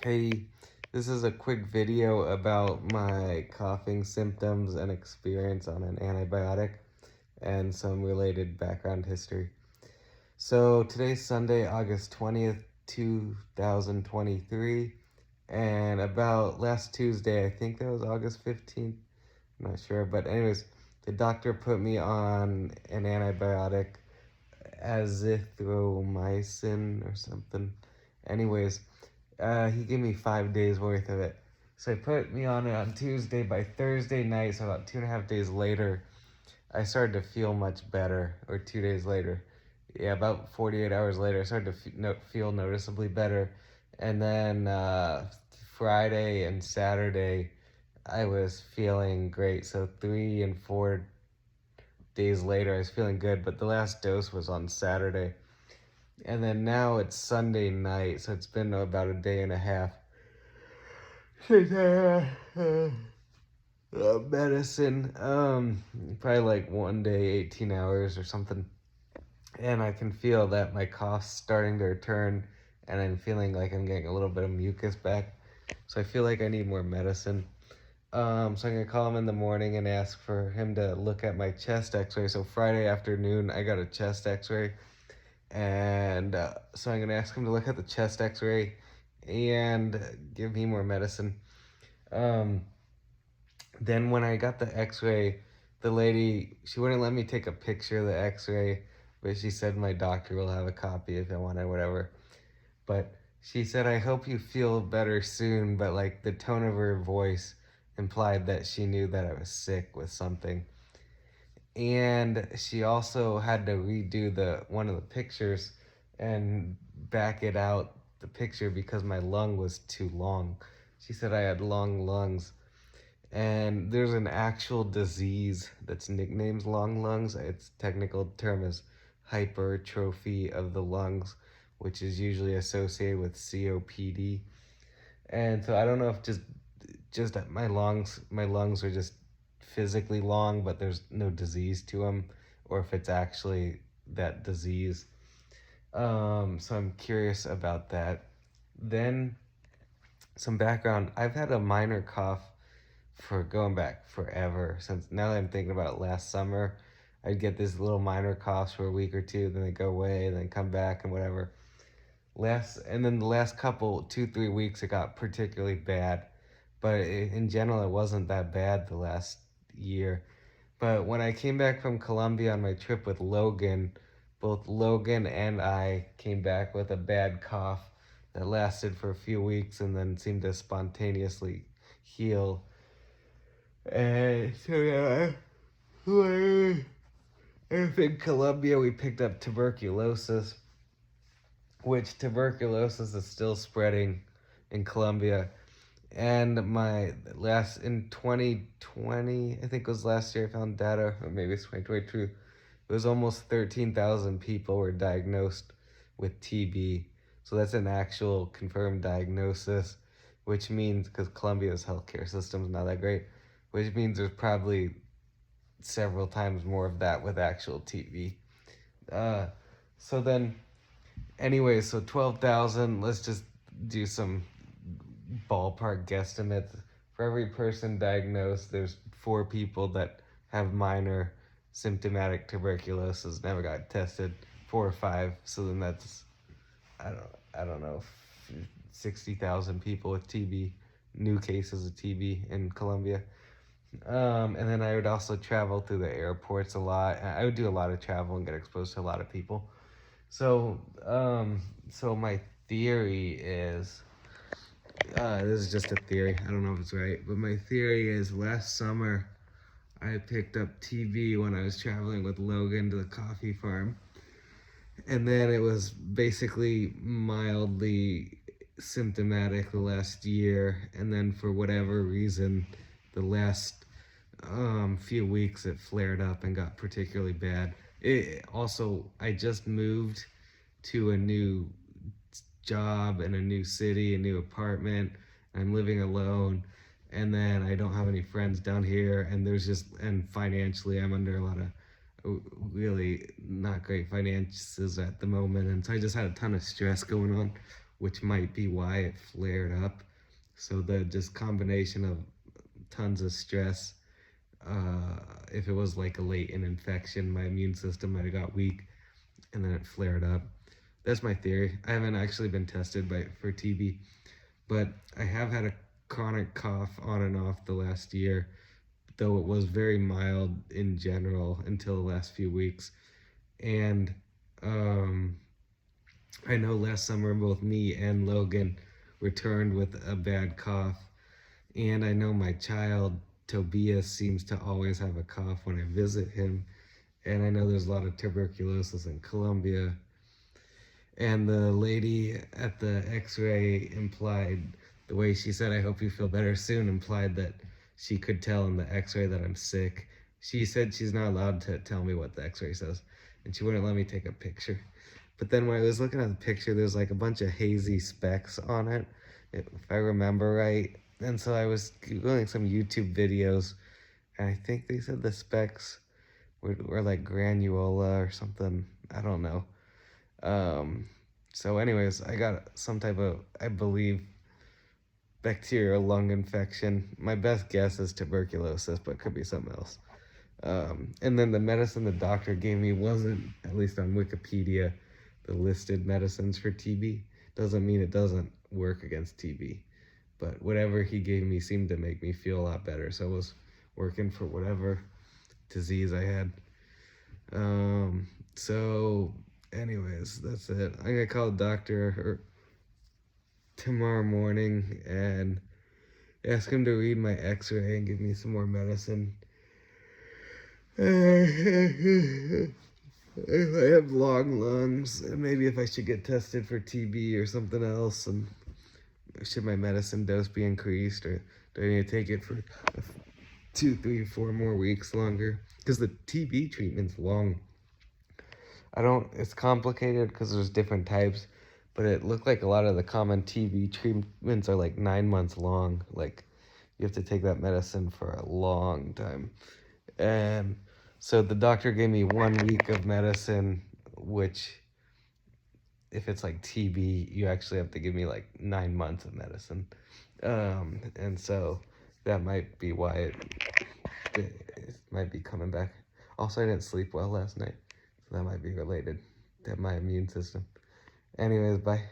Hey, this is a quick video about my coughing symptoms and experience on an antibiotic and some related background history. So today's Sunday, August 20th, 2023, and about last Tuesday, I think that was August 15th, I'm not sure, but anyways, the doctor put me on an antibiotic, azithromycin or something. Anyways, he gave me 5 days worth of it. So he put me on it on Tuesday. By Thursday night, so about 2.5 days later, I started to feel much better, or 2 days later. Yeah, about 48 hours later, I started to feel noticeably better. And then Friday and Saturday, I was feeling great. So 3 and 4 days later, I was feeling good, but the last dose was on Saturday. And then now it's Sunday night, so it's been about a day and a half since medicine. Probably like one day, 18 hours or something. And I can feel that my cough's starting to return, and I'm feeling like I'm getting a little bit of mucus back. So I feel like I need more medicine. So I'm gonna call him in the morning and ask for him to look at my chest x-ray. So Friday afternoon, I got a chest x-ray. And so I'm gonna ask him to look at the chest x-ray and give me more medicine. Then when I got the x-ray, the lady, she wouldn't let me take a picture of the x-ray, but she said my doctor will have a copy if I want it, whatever. But she said, I hope you feel better soon, but like the tone of her voice implied that she knew that I was sick with something. And she also had to redo one of the pictures and back it out the picture because my lung was too long. She said I had long lungs. And there's an actual disease that's nicknamed long lungs. Its technical term is hypertrophy of the lungs, which is usually associated with COPD. And so I don't know if just that my lungs are just physically long, but there's no disease to them, or if it's actually that disease. So I'm curious about that. Then some background. I've had a minor cough for going back forever. Since now that I'm thinking about it, last summer, I'd get these little minor coughs for a week or two, then they go away, then come back and whatever. And then the last couple 2-3 weeks it got particularly bad, but in general it wasn't that bad the last year. But when I came back from Colombia on my trip with Logan, both Logan and I came back with a bad cough that lasted for a few weeks and then seemed to spontaneously heal. And so yeah, if in Colombia we picked up tuberculosis, which tuberculosis is still spreading in Colombia. And in 2020, I think it was last year, I found data, or maybe it's 2022, it was almost 13,000 people were diagnosed with TB. So that's an actual confirmed diagnosis, which means, because Colombia's healthcare system is not that great, which means there's probably several times more of that with actual TB. So then, anyway, so 12,000, let's just do some ballpark guesstimates. For every person diagnosed, there's 4 people that have minor symptomatic tuberculosis, never got tested, 4 or 5. So then that's, I don't know, 60,000 people with TB, new cases of TB in Colombia. And then I would also travel through the airports a lot. I would do a lot of travel and get exposed to a lot of people. So my theory is, this is just a theory, I don't know if it's right, but my theory is last summer I picked up TB when I was traveling with Logan to the coffee farm. And then it was basically mildly symptomatic the last year. And then for whatever reason, the last few weeks it flared up and got particularly bad. I just moved to a new job in a new city, a new apartment. I'm living alone, and then I don't have any friends down here, and financially I'm under a lot of really not great finances at the moment, and so I just had a ton of stress going on which might be why it flared up. So the just combination of tons of stress, if it was like a latent infection, my immune system might have got weak and then it flared up. That's my theory. I haven't actually been tested for TB, but I have had a chronic cough on and off the last year, though it was very mild in general until the last few weeks. And I know last summer both me and Logan returned with a bad cough, and I know my child Tobias seems to always have a cough when I visit him, and I know there's a lot of tuberculosis in Colombia. And the lady at the x-ray implied, the way she said, "I hope you feel better soon," implied that she could tell in the x-ray that I'm sick. She said she's not allowed to tell me what the x-ray says, and she wouldn't let me take a picture. But then when I was looking at the picture, there's like a bunch of hazy specks on it, if I remember right. And so I was Googling some YouTube videos, and I think they said the specks were like granula or something. I don't know. So anyways, I got some type of, I believe, bacterial lung infection. My best guess is tuberculosis, but it could be something else. And then the medicine the doctor gave me wasn't, at least on Wikipedia, the listed medicines for TB. Doesn't mean it doesn't work against TB, but whatever he gave me seemed to make me feel a lot better. So it was working for whatever disease I had. So anyways, that's it. I'm gonna call the doctor tomorrow morning and ask him to read my x-ray and give me some more medicine. If I have long lungs, and maybe if I should get tested for TB or something else, and should my medicine dose be increased, or do I need to take it for 2, 3, 4 more weeks longer? Because the TB treatment's long. It's complicated because there's different types, but it looked like a lot of the common TB treatments are like 9 months long. Like, you have to take that medicine for a long time. And so the doctor gave me 1 week of medicine, which, if it's like TB, you actually have to give me like 9 months of medicine. And so that might be why it might be coming back. Also, I didn't sleep well last night, so that might be related to my immune system. Anyways, bye.